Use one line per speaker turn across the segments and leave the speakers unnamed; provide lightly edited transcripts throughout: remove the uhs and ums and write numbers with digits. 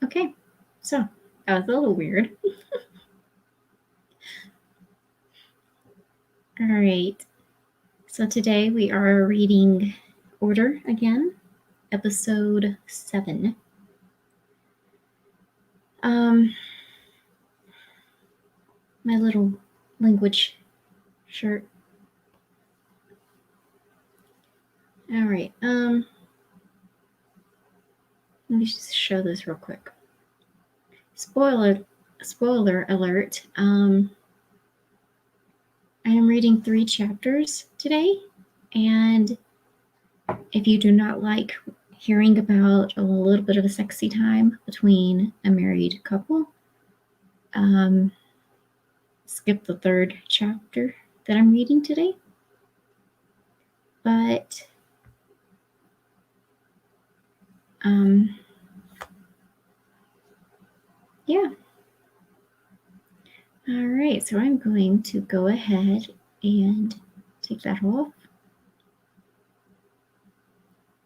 Okay, so that was a little weird. All right, so today we are reading Order again, episode 7. My little language shirt. All right, let me just show this real quick. Spoiler alert. I am reading 3 chapters today, and if you do not like hearing about a little bit of a sexy time between a married couple, skip the 3rd chapter that I'm reading today. But yeah. All right, so I'm going to go ahead and take that off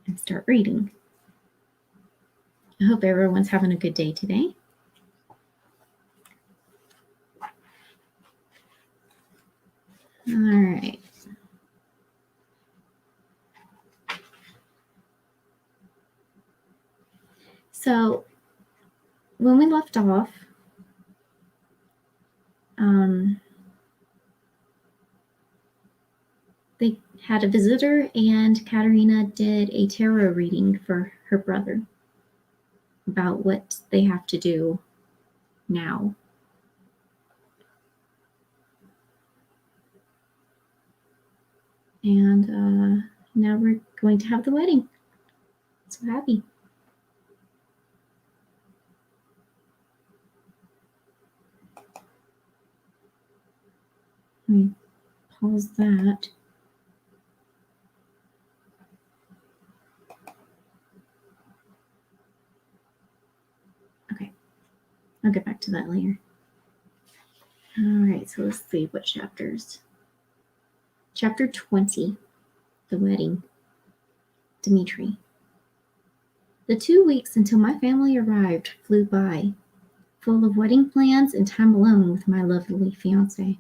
and start reading. I hope everyone's having a good day today. All right. So when we left off, they had a visitor, and Katerina did a tarot reading for her brother about what they have to do now. And now we're going to have the wedding. So happy. Let me pause that. Okay, I'll get back to that later. All right, so let's see what chapters. Chapter 20, the wedding. Dimitri. The 2 weeks until my family arrived flew by, full of wedding plans and time alone with my lovely fiancé.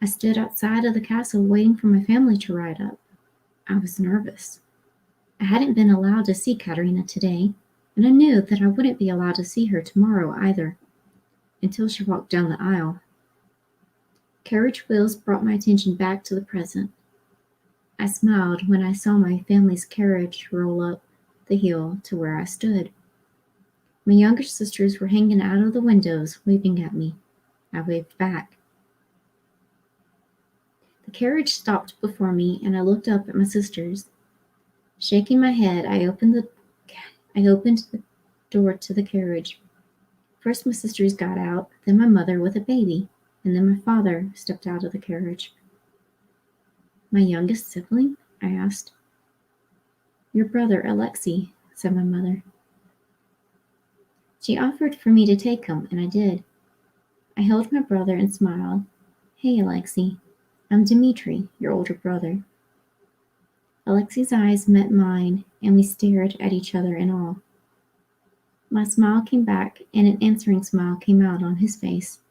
I stood outside of the castle waiting for my family to ride up. I was nervous. I hadn't been allowed to see Katerina today, and I knew that I wouldn't be allowed to see her tomorrow either, until she walked down the aisle. Carriage wheels brought my attention back to the present. I smiled when I saw my family's carriage roll up the hill to where I stood. My younger sisters were hanging out of the windows, waving at me. I waved back. The carriage stopped before me, and I looked up at my sisters. Shaking my head, I opened the door to the carriage. First my sisters got out, then my mother with a baby, and then my father stepped out of the carriage. My youngest sibling? I asked. Your brother, Alexei, said my mother. She offered for me to take him, and I did. I held my brother and smiled. Hey, Alexei, I'm Dimitri, your older brother. Alexei's eyes met mine, and we stared at each other in awe. My smile came back, and an answering smile came out on his face.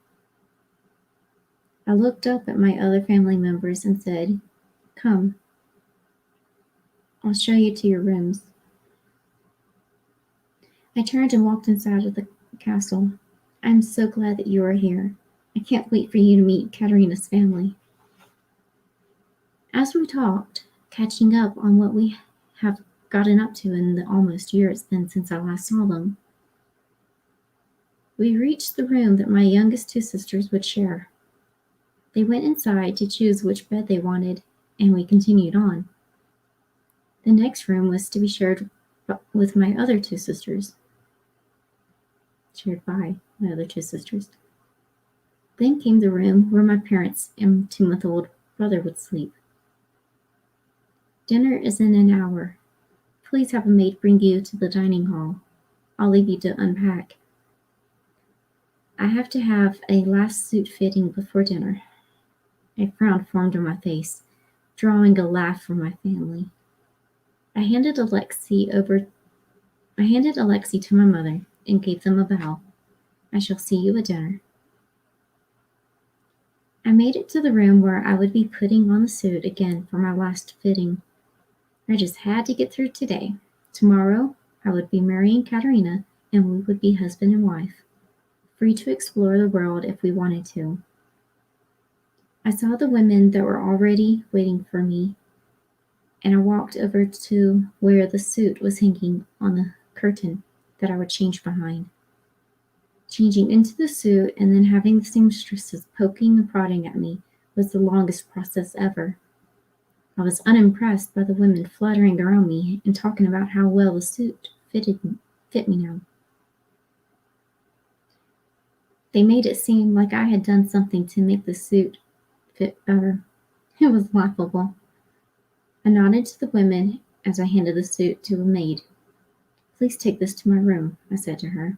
I looked up at my other family members and said, Come. I'll show you to your rooms. I turned and walked inside of the castle. I'm so glad that you are here. I can't wait for you to meet Katerina's family. As we talked, catching up on what we have gotten up to in the almost year it's been since I last saw them, we reached the room that my youngest 2 sisters would share. They went inside to choose which bed they wanted, and we continued on. The next room was to be shared with my other 2 sisters. Shared by my other 2 sisters. Then came the room where my parents and 2-month-old brother would sleep. Dinner is in an hour. Please have a maid bring you to the dining hall. I'll leave you to unpack. I have to have a last suit fitting before dinner. A frown formed on my face, drawing a laugh from my family. I handed Alexei to my mother, and gave them a bow. I shall see you at dinner. I made it to the room where I would be putting on the suit again for my last fitting. I just had to get through today. Tomorrow, I would be marrying Katerina, and we would be husband and wife, free to explore the world if we wanted to. I saw the women that were already waiting for me, and I walked over to where the suit was hanging on the curtain that I would change behind. Changing into the suit and then having the seamstresses poking and prodding at me was the longest process ever. I was unimpressed by the women fluttering around me and talking about how well the suit fit me now. They made it seem like I had done something to make the suit fit better. It was laughable. I nodded to the women as I handed the suit to a maid. Please take this to my room, I said to her.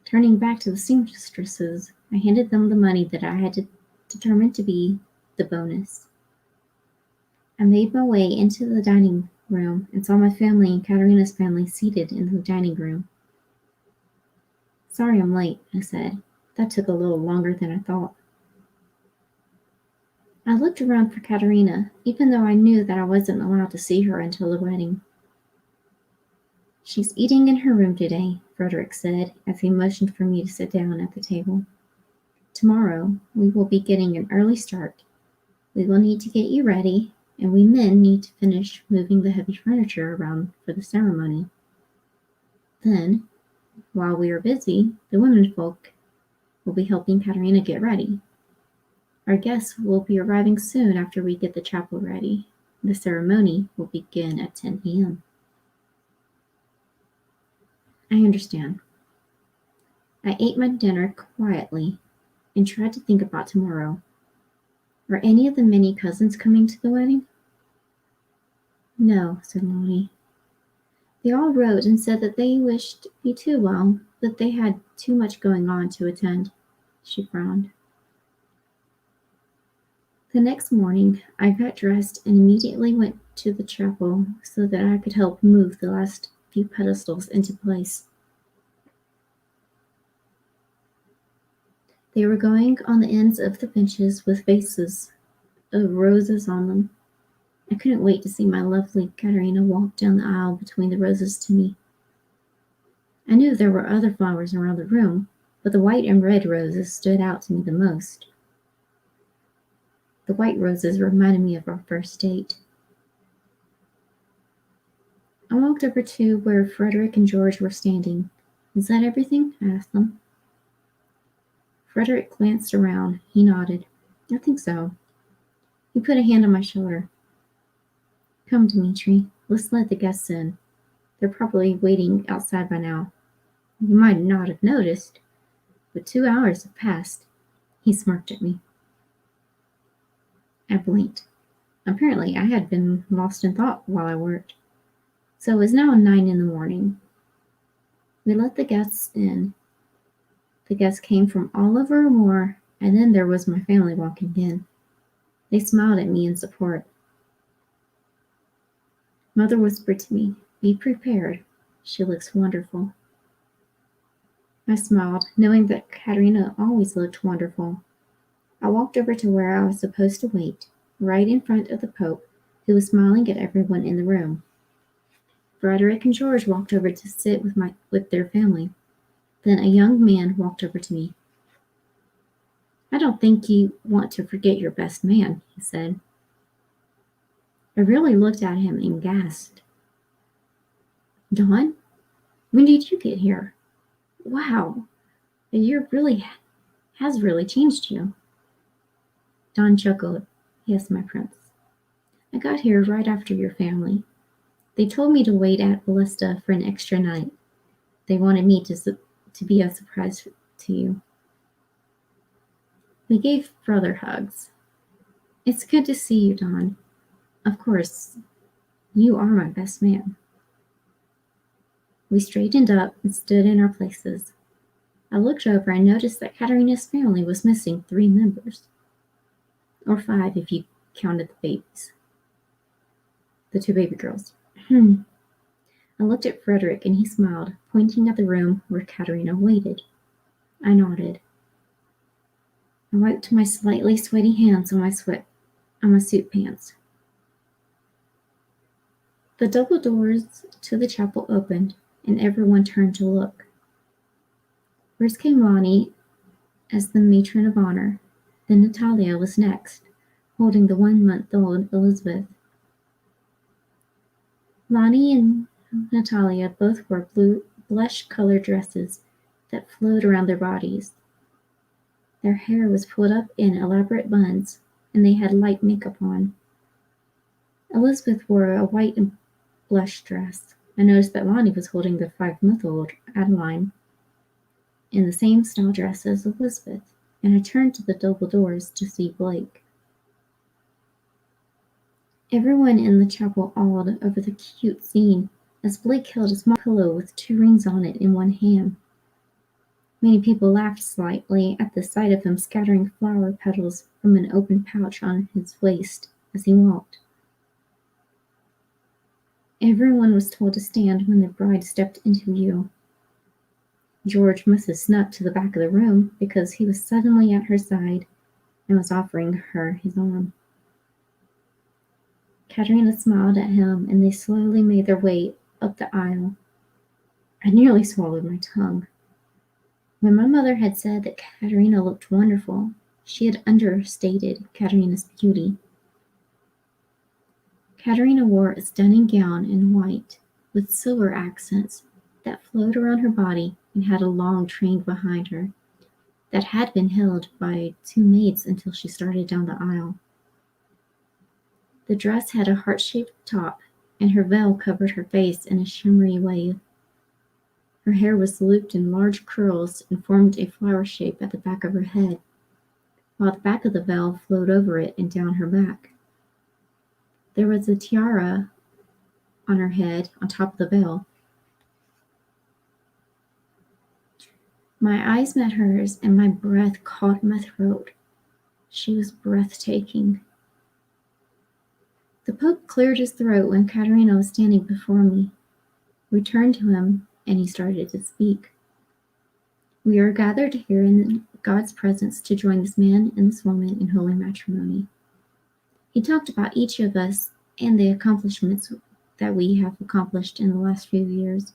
Turning back to the seamstresses, I handed them the money that I had determined to be the bonus. I made my way into the dining room and saw my family and Katerina's family seated in the dining room. Sorry I'm late, I said. That took a little longer than I thought. I looked around for Katerina, even though I knew that I wasn't allowed to see her until the wedding. She's eating in her room today, Frederick said as he motioned for me to sit down at the table. Tomorrow, we will be getting an early start. We will need to get you ready, and we men need to finish moving the heavy furniture around for the ceremony. Then, while we are busy, the womenfolk will be helping Katerina get ready. Our guests will be arriving soon after we get the chapel ready. The ceremony will begin at 10 p.m. I understand. I ate my dinner quietly and tried to think about tomorrow. Are any of the many cousins coming to the wedding? No, said Lonnie. They all wrote and said that they wished me too well, but they had too much going on to attend. She frowned. The next morning, I got dressed and immediately went to the chapel so that I could help move the last few pedestals into place. They were going on the ends of the benches with vases of roses on them. I couldn't wait to see my lovely Katerina walk down the aisle between the roses to me. I knew there were other flowers around the room, but the white and red roses stood out to me the most. The white roses reminded me of our first date. I walked over to where Frederick and George were standing. Is that everything? I asked them. Frederick glanced around. He nodded. I think so. He put a hand on my shoulder. Come, Dmitri. Let's let the guests in. They're probably waiting outside by now. You might not have noticed, but 2 hours have passed. He smirked at me. I blinked. Apparently, I had been lost in thought while I worked. So it was now 9 in the morning. We let the guests in. The guests came from all over Moore, and then there was my family walking in. They smiled at me in support. Mother whispered to me, Be prepared. She looks wonderful. I smiled, knowing that Katerina always looked wonderful. I walked over to where I was supposed to wait, right in front of the Pope, who was smiling at everyone in the room. Frederick and George walked over to sit with their family. Then a young man walked over to me. I don't think you want to forget your best man, he said. I really looked at him and gasped. Don, when did you get here? Wow, a year has really changed you. Don chuckled. Yes, my prince. I got here right after your family. They told me to wait at Ballista for an extra night. They wanted me to be a surprise to you. We gave brother hugs. It's good to see you, Don. Of course, you are my best man. We straightened up and stood in our places. I looked over and noticed that Katerina's family was missing 3 members. Or 5 if you counted the babies. The 2 baby girls. I looked at Frederick and he smiled, pointing at the room where Katerina waited. I nodded. I wiped my slightly sweaty hands on my suit pants. The double doors to the chapel opened, and everyone turned to look. First came Lonnie as the matron of honor. Then Natalia was next, holding the 1-month-old Elizabeth. Lonnie and Natalia both wore blue blush-colored dresses that flowed around their bodies. Their hair was pulled up in elaborate buns, and they had light makeup on. Elizabeth wore a white and blush dress. I noticed that Lonnie was holding the 5-month-old Adeline in the same style dress as Elizabeth, and I turned to the double doors to see Blake. Everyone in the chapel awed over the cute scene as Blake held a small pillow with 2 rings on it in one hand. Many people laughed slightly at the sight of him scattering flower petals from an open pouch on his waist as he walked. Everyone was told to stand when the bride stepped into view. George must have snuck to the back of the room because he was suddenly at her side and was offering her his arm. Katerina smiled at him, and they slowly made their way up the aisle. I nearly swallowed my tongue. When my mother had said that Katerina looked wonderful, she had understated Katerina's beauty. Katerina wore a stunning gown in white with silver accents that flowed around her body and had a long train behind her that had been held by 2 maids until she started down the aisle. The dress had a heart-shaped top, and her veil covered her face in a shimmery way. Her hair was looped in large curls and formed a flower shape at the back of her head, while the back of the veil flowed over it and down her back. There was a tiara on her head on top of the veil. My eyes met hers, and my breath caught in my throat. She was breathtaking. The Pope cleared his throat when Katerina was standing before me. We turned to him, and he started to speak. We are gathered here in God's presence to join this man and this woman in holy matrimony. He talked about each of us and the accomplishments that we have accomplished in the last few years.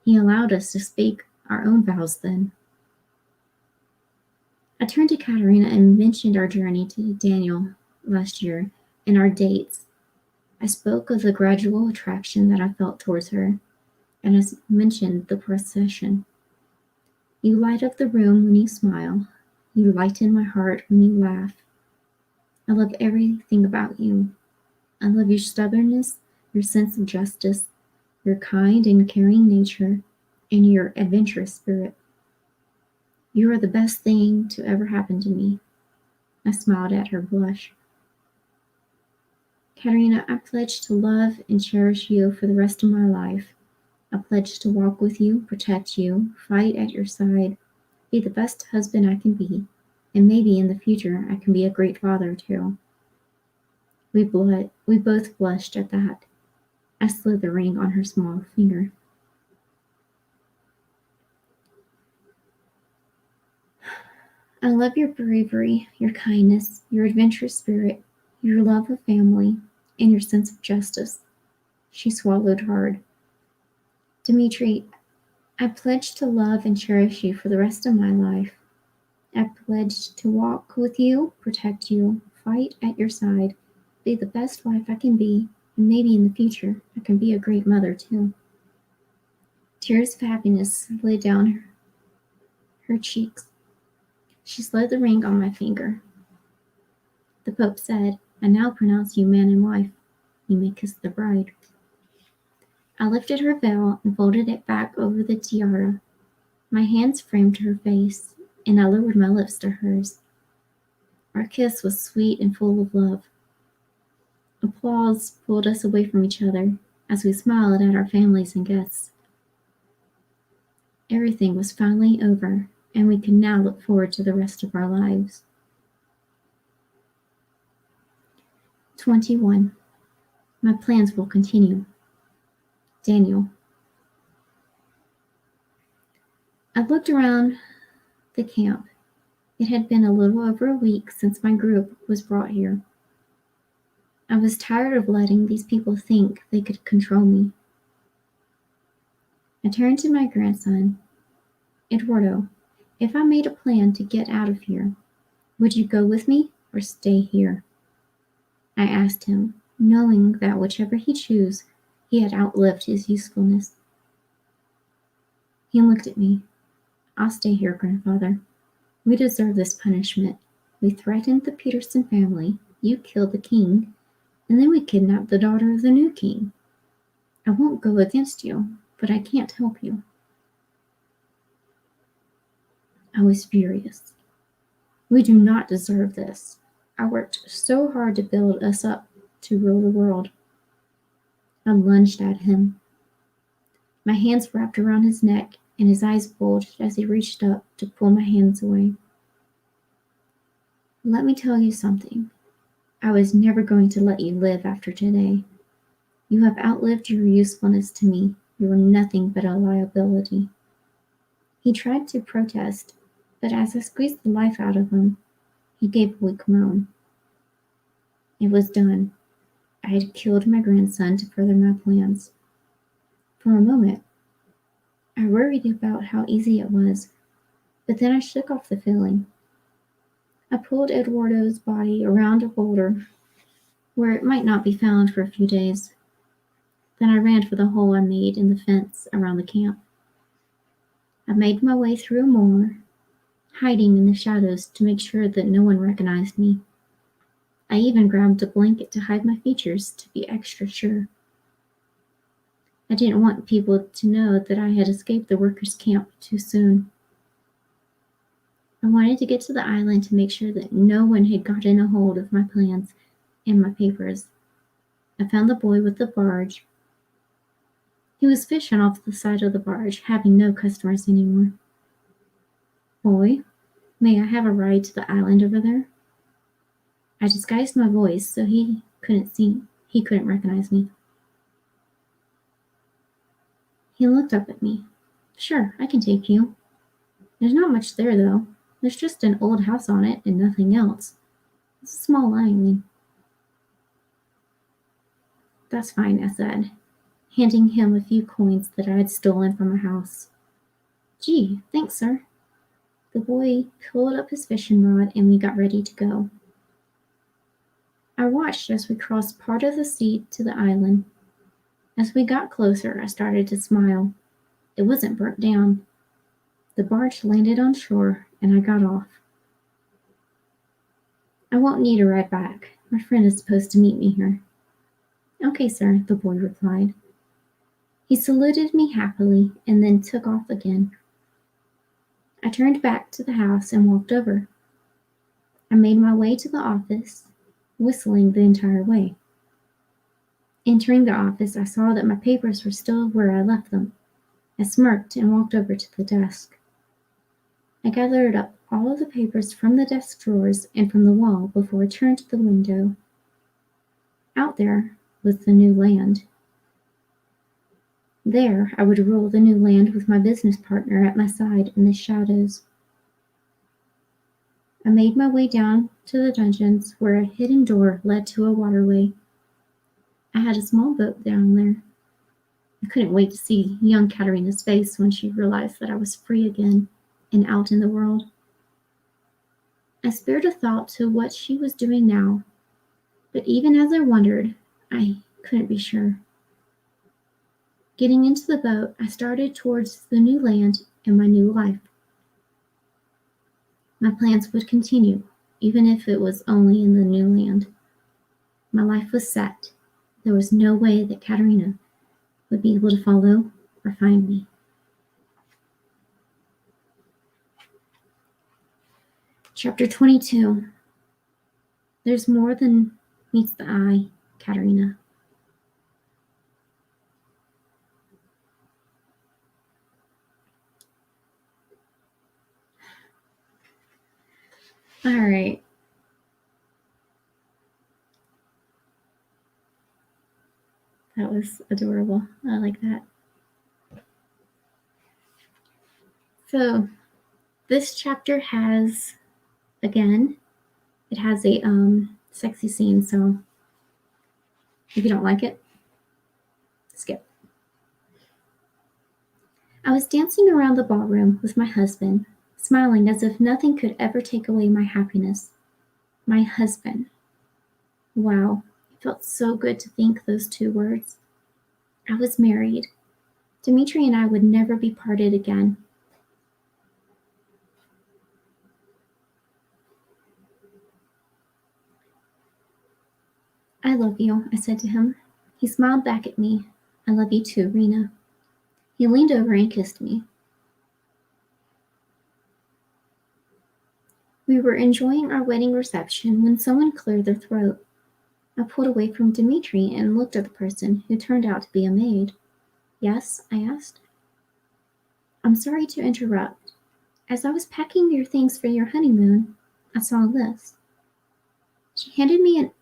He allowed us to speak our own vows then. I turned to Katerina and mentioned our journey to Daniel last year and our dates. I spoke of the gradual attraction that I felt towards her, and I mentioned the procession. You light up the room when you smile. You lighten my heart when you laugh. I love everything about you. I love your stubbornness, your sense of justice, your kind and caring nature, and your adventurous spirit. You are the best thing to ever happen to me. I smiled at her blush. Katerina, I pledge to love and cherish you for the rest of my life. I pledge to walk with you, protect you, fight at your side, be the best husband I can be, and maybe in the future I can be a great father too. We both blushed at that. I slid the ring on her small finger. I love your bravery, your kindness, your adventurous spirit, your love of family, and your sense of justice. She swallowed hard. Dmitri, I pledge to love and cherish you for the rest of my life. I pledge to walk with you, protect you, fight at your side, be the best wife I can be, and maybe in the future I can be a great mother too. Tears of happiness slid down her cheeks. She slid the ring on my finger. The Pope said, I now pronounce you man and wife. You may kiss the bride. I lifted her veil and folded it back over the tiara. My hands framed her face, and I lowered my lips to hers. Our kiss was sweet and full of love. Applause pulled us away from each other as we smiled at our families and guests. Everything was finally over, and we could now look forward to the rest of our lives. 21. My plans will continue. Daniel. I looked around the camp. It had been a little over a week since my group was brought here. I was tired of letting these people think they could control me. I turned to my grandson. Eduardo, if I made a plan to get out of here, would you go with me or stay here? I asked him, knowing that whichever he chose, he had outlived his usefulness. He looked at me. I'll stay here, grandfather. We deserve this punishment. We threatened the Peterson family, you killed the king, and then we kidnapped the daughter of the new king. I won't go against you, but I can't help you. I was furious. We do not deserve this. I worked so hard to build us up to rule the world. I lunged at him. My hands wrapped around his neck, and his eyes bulged as he reached up to pull my hands away. Let me tell you something. I was never going to let you live after today. You have outlived your usefulness to me. You are nothing but a liability. He tried to protest, but as I squeezed the life out of him, he gave a weak moan. It was done. I had killed my grandson to further my plans. For a moment, I worried about how easy it was, but then I shook off the feeling. I pulled Eduardo's body around a boulder where it might not be found for a few days. Then I ran for the hole I made in the fence around the camp. I made my way through a moor, hiding in the shadows to make sure that no one recognized me. I even grabbed a blanket to hide my features to be extra sure. I didn't want people to know that I had escaped the workers' camp too soon. I wanted to get to the island to make sure that no one had gotten a hold of my plans and my papers. I found the boy with the barge. He was fishing off the side of the barge, having no customers anymore. Boy, may I have a ride to the island over there? I disguised my voice so he couldn't recognize me. He looked up at me. Sure, I can take you. There's not much there, though. There's just an old house on it and nothing else. It's a small island. That's fine, I said, handing him a few coins that I had stolen from a house. Gee, thanks, sir. The boy pulled up his fishing rod and we got ready to go. I watched as we crossed part of the sea to the island. As we got closer, I started to smile. It wasn't burnt down. The barge landed on shore and I got off. I won't need a ride back. My friend is supposed to meet me here. Okay, sir, the boy replied. He saluted me happily and then took off again. I turned back to the house and walked over. I made my way to the office, whistling the entire way. Entering the office, I saw that my papers were still where I left them. I smirked and walked over to the desk. I gathered up all of the papers from the desk drawers and from the wall before I turned to the window. Out there was the new land. There, I would rule the new land with my business partner at my side in the shadows. I made my way down to the dungeons where a hidden door led to a waterway. I had a small boat down there. I couldn't wait to see young Katerina's face when she realized that I was free again and out in the world. I spared a thought to what she was doing now, but even as I wondered, I couldn't be sure. Getting into the boat, I started towards the new land and my new life. My plans would continue, even if it was only in the new land. My life was set. There was no way that Katerina would be able to follow or find me. Chapter 22. There's more than meets the eye, Katerina. All right. That was adorable. I like that. So this chapter has, again, it has a sexy scene. So if you don't like it, skip. I was dancing around the ballroom with my husband, smiling as if nothing could ever take away my happiness. My husband. Wow, it felt so good to think those two words. I was married. Dimitri and I would never be parted again. I love you, I said to him. He smiled back at me. I love you too, Rena. He leaned over and kissed me. We were enjoying our wedding reception when someone cleared their throat. I pulled away from Dimitri and looked at the person who turned out to be a maid. Yes, I asked. I'm sorry to interrupt. As I was packing your things for your honeymoon, I saw this. She handed me an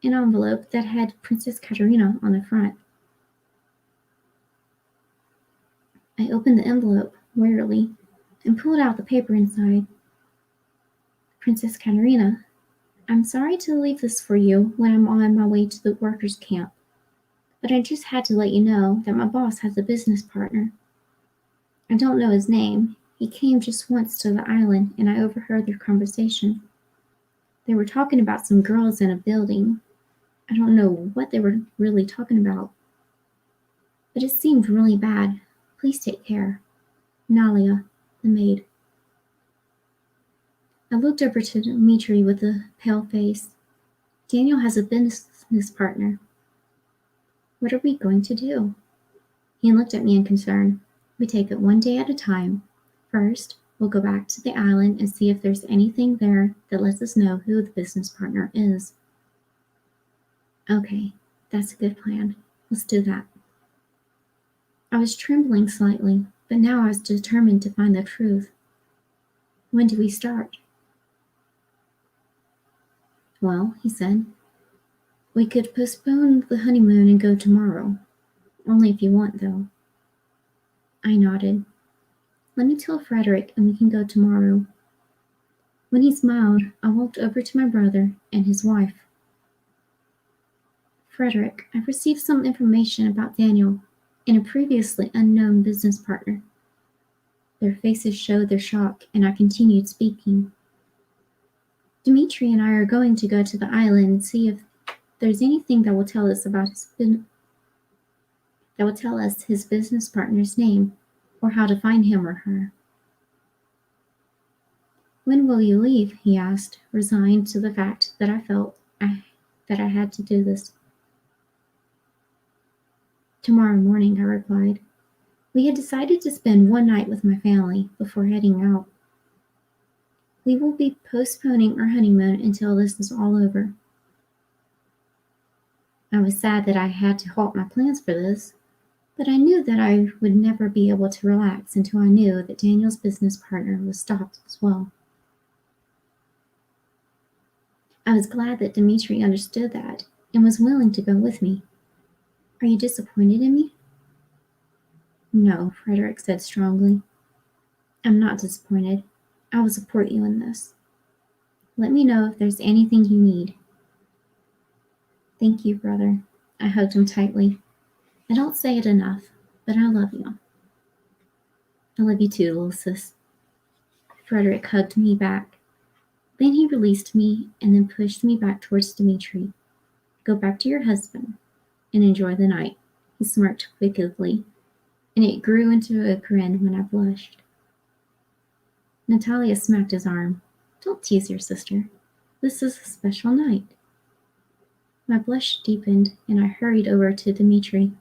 envelope that had Princess Katerina on the front. I opened the envelope warily and pulled out the paper inside. Princess Katerina, I'm sorry to leave this for you when I'm on my way to the workers' camp, but I just had to let you know that my boss has a business partner. I don't know his name. He came just once to the island and I overheard their conversation. They were talking about some girls in a building. I don't know what they were really talking about, but it seemed really bad. Please take care. Nalia, the maid. I looked over to Dimitri with a pale face. Daniel has a business partner. What are we going to do? He looked at me in concern. We take it one day at a time. First, we'll go back to the island and see if there's anything there that lets us know who the business partner is. Okay, that's a good plan. Let's do that. I was trembling slightly, but now I was determined to find the truth. When do we start? Well, he said, we could postpone the honeymoon and go tomorrow. Only if you want, though. I nodded. Let me tell Frederick and we can go tomorrow. When he smiled, I walked over to my brother and his wife. Frederick, I've received some information about Daniel and a previously unknown business partner. Their faces showed their shock, and I continued speaking. Dimitri and I are going to go to the island and see if there's anything that will tell us about his business partner's name or how to find him or her. When will you leave? He asked, resigned to the fact that I felt that I had to do this. Tomorrow morning, I replied. We had decided to spend one night with my family before heading out. We will be postponing our honeymoon until this is all over. I was sad that I had to halt my plans for this, but I knew that I would never be able to relax until I knew that Daniel's business partner was stopped as well. I was glad that Dimitri understood that and was willing to go with me. Are you disappointed in me? No, Frederick said strongly. I'm not disappointed. I will support you in this. Let me know if there's anything you need. Thank you, brother. I hugged him tightly. I don't say it enough, but I love you. I love you too, little sis. Frederick hugged me back. Then he released me and then pushed me back towards Dimitri. Go back to your husband and enjoy the night. He smirked wickedly, and it grew into a grin when I blushed. Natalia smacked his arm. Don't tease your sister. This is a special night. My blush deepened, and I hurried over to Dimitri.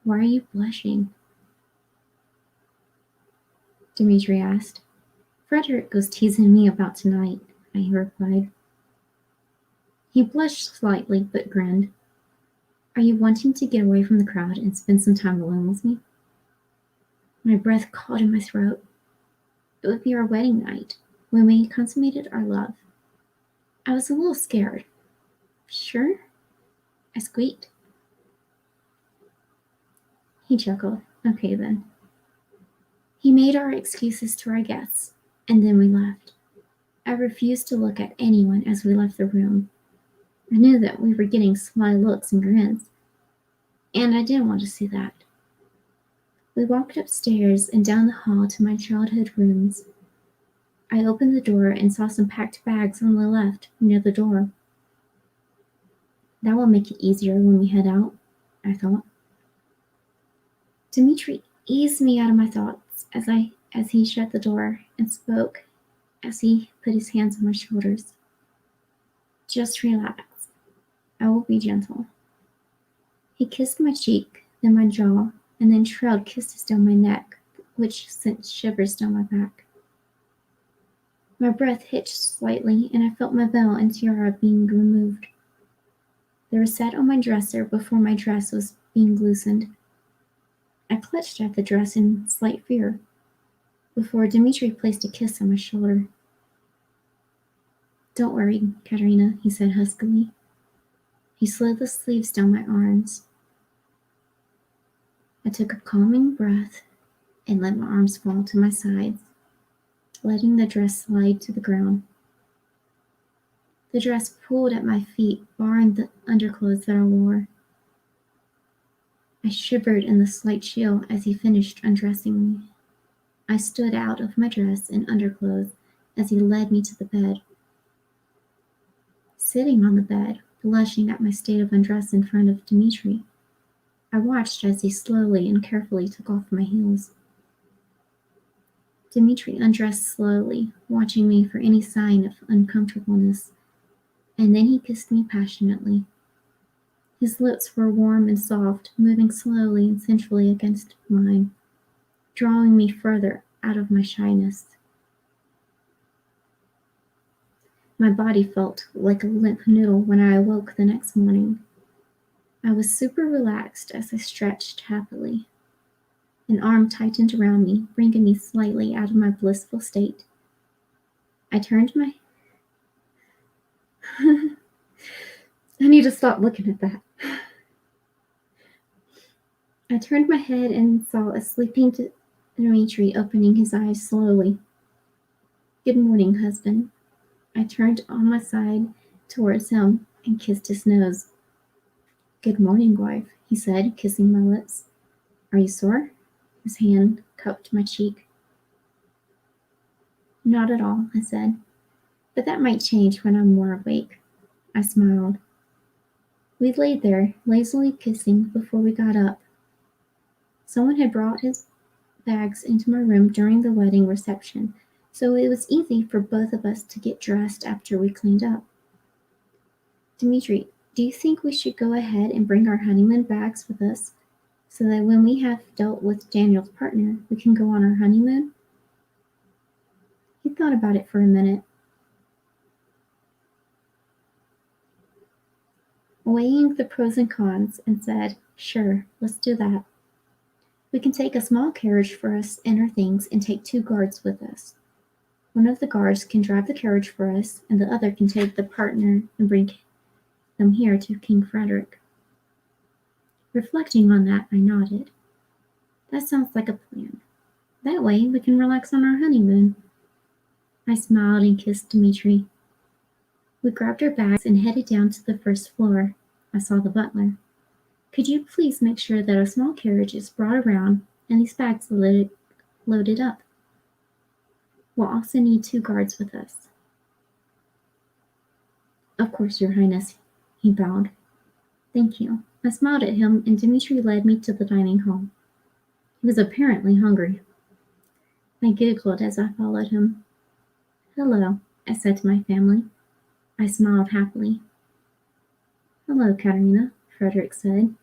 Why are you blushing? Dimitri asked. Frederick was teasing me about tonight, I replied. He blushed slightly, but grinned. Are you wanting to get away from the crowd and spend some time alone with me? My breath caught in my throat. It would be our wedding night, when we consummated our love. I was a little scared. Sure? I squeaked. He chuckled. Okay then. He made our excuses to our guests, and then we left. I refused to look at anyone as we left the room. I knew that we were getting sly looks and grins, and I didn't want to see that. We walked upstairs and down the hall to my childhood rooms. I opened the door and saw some packed bags on the left near the door. That will make it easier when we head out, I thought. Dimitri eased me out of my thoughts as he shut the door and spoke as he put his hands on my shoulders. Just relax. I will be gentle. He kissed my cheek, then my jaw, and then trailed kisses down my neck, which sent shivers down my back. My breath hitched slightly, and I felt my veil and tiara being removed. They were set on my dresser before my dress was being loosened. I clutched at the dress in slight fear before Dimitri placed a kiss on my shoulder. Don't worry, Katerina, he said huskily. He slid the sleeves down my arms. I took a calming breath and let my arms fall to my sides, letting the dress slide to the ground. The dress pulled at my feet, barring the underclothes that I wore. I shivered in the slight chill as he finished undressing me. I stood out of my dress and underclothes as he led me to the bed. Sitting on the bed, blushing at my state of undress in front of Dimitri, I watched as he slowly and carefully took off my heels. Dimitri undressed slowly, watching me for any sign of uncomfortableness, and then he kissed me passionately. His lips were warm and soft, moving slowly and sensually against mine, drawing me further out of my shyness. My body felt like a limp noodle when I awoke the next morning. I was super relaxed as I stretched happily. An arm tightened around me, bringing me slightly out of my blissful state. I turned my... I need to stop looking at that. I turned my head and saw a sleeping Dimitri opening his eyes slowly. Good morning, husband. I turned on my side towards him and kissed his nose. Good morning, wife, he said, kissing my lips. Are you sore? His hand cupped my cheek. Not at all, I said, but that might change when I'm more awake. I smiled. We laid there, lazily kissing before we got up. Someone had brought his bags into my room during the wedding reception, so it was easy for both of us to get dressed after we cleaned up. Dimitri, do you think we should go ahead and bring our honeymoon bags with us so that when we have dealt with Daniel's partner, we can go on our honeymoon? He thought about it for a minute, weighing the pros and cons, and said, Sure, let's do that. We can take a small carriage for us and our things and take 2 guards with us. One of the guards can drive the carriage for us, and the other can take the partner and bring them here to King Frederick. Reflecting on that, I nodded. That sounds like a plan. That way we can relax on our honeymoon. I smiled and kissed Dimitri. We grabbed our bags and headed down to the first floor. I saw the butler. Could you please make sure that a small carriage is brought around and these bags loaded up? We'll also need 2 guards with us. Of course, Your Highness, he bowed. Thank you. I smiled at him and Dimitri led me to the dining hall. He was apparently hungry. I giggled as I followed him. Hello, I said to my family. I smiled happily. Hello, Katerina, Frederick said.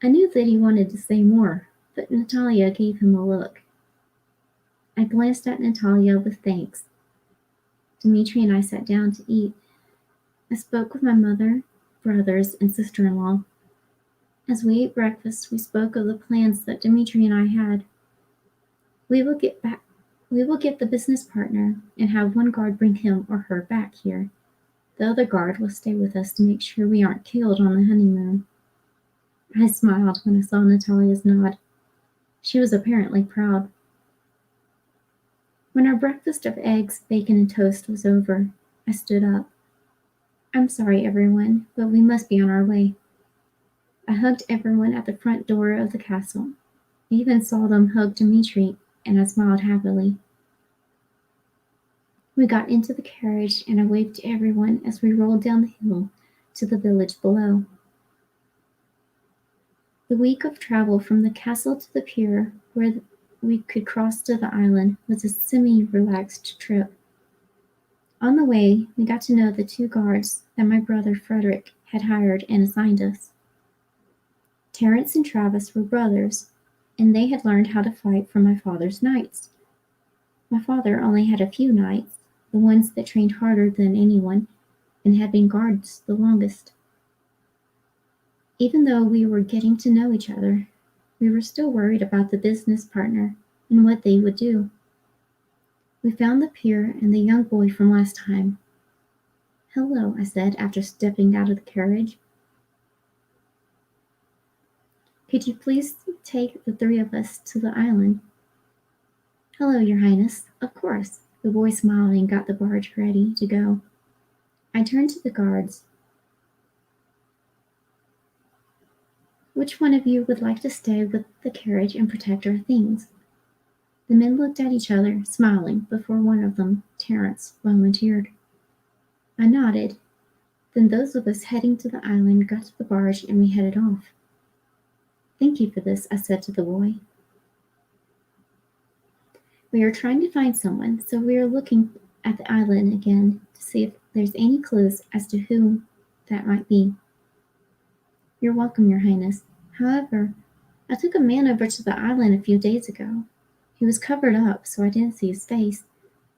I knew that he wanted to say more, but Natalia gave him a look. I glanced at Natalia with thanks. Dimitri and I sat down to eat. I spoke with my mother, brothers, and sister-in-law. As we ate breakfast, we spoke of the plans that Dimitri and I had. We will get the business partner and have 1 guard bring him or her back here. The other guard will stay with us to make sure we aren't killed on the honeymoon. I smiled when I saw Natalia's nod. She was apparently proud. When our breakfast of eggs, bacon, and toast was over, I stood up. I'm sorry, everyone, but we must be on our way. I hugged everyone at the front door of the castle. I even saw them hug Dimitri, and I smiled happily. We got into the carriage, and I waved to everyone as we rolled down the hill to the village below. The week of travel from the castle to the pier where we could cross to the island was a semi-relaxed trip. On the way, we got to know the 2 guards that my brother Frederick had hired and assigned us. Terence and Travis were brothers, and they had learned how to fight from my father's knights. My father only had a few knights, the ones that trained harder than anyone and had been guards the longest. Even though we were getting to know each other, we were still worried about the business partner and what they would do. We found the pier and the young boy from last time. Hello, I said after stepping out of the carriage. Could you please take the 3 of us to the island? Hello, Your Highness. Of course. The boy smiled and got the barge ready to go. I turned to the guards. Which one of you would like to stay with the carriage and protect our things? The men looked at each other, smiling, before one of them, Terence, volunteered. I nodded. Then those of us heading to the island got to the barge and we headed off. Thank you for this, I said to the boy. We are trying to find someone, so we are looking at the island again to see if there's any clues as to who that might be. You're welcome, Your Highness. However, I took a man over to the island a few days ago. He was covered up, so I didn't see his face,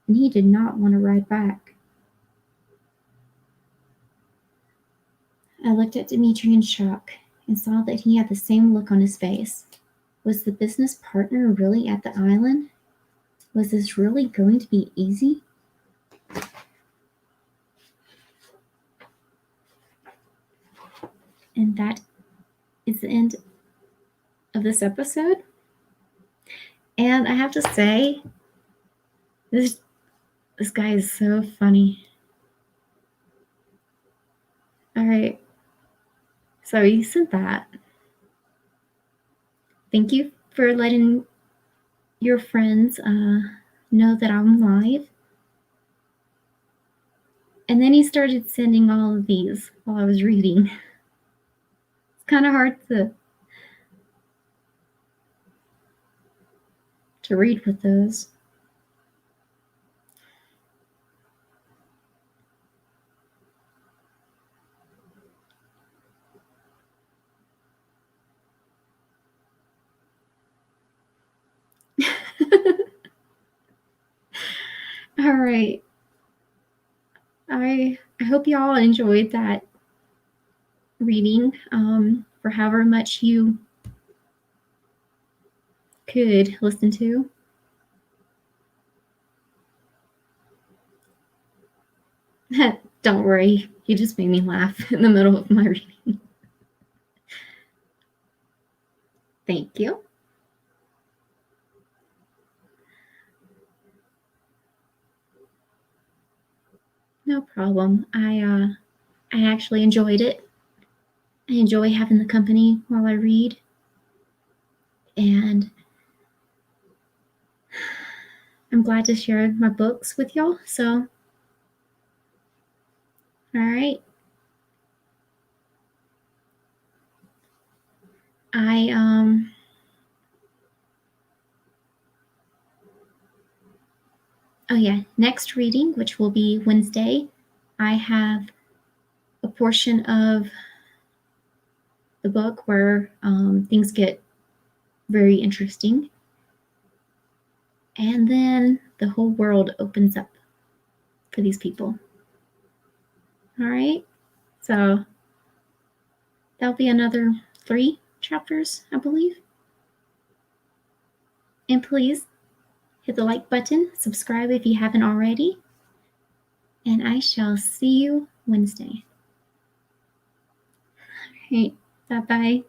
and he did not want to ride back. I looked at Dimitri in shock and saw that he had the same look on his face. Was the business partner really at the island? Was this really going to be easy? And that is the end of this episode. And I have to say, this guy is so funny. All right. So you said that. Thank you for letting your friends know that I'm live. And then he started sending all of these while I was reading. It's kind of hard to read with those. All right. I hope you all enjoyed that reading for however much you could listen to. Don't worry, you just made me laugh in the middle of my reading. Thank you. No problem. I actually enjoyed it. I enjoy having the company while I read. And I'm glad to share my books with y'all. So, all right. Oh yeah, next reading, which will be Wednesday, I have a portion of the book where things get very interesting. And then the whole world opens up for these people. All right. So that'll be another 3 chapters, I believe. And please hit the like button, subscribe if you haven't already. And I shall see you Wednesday. All right. Bye-bye.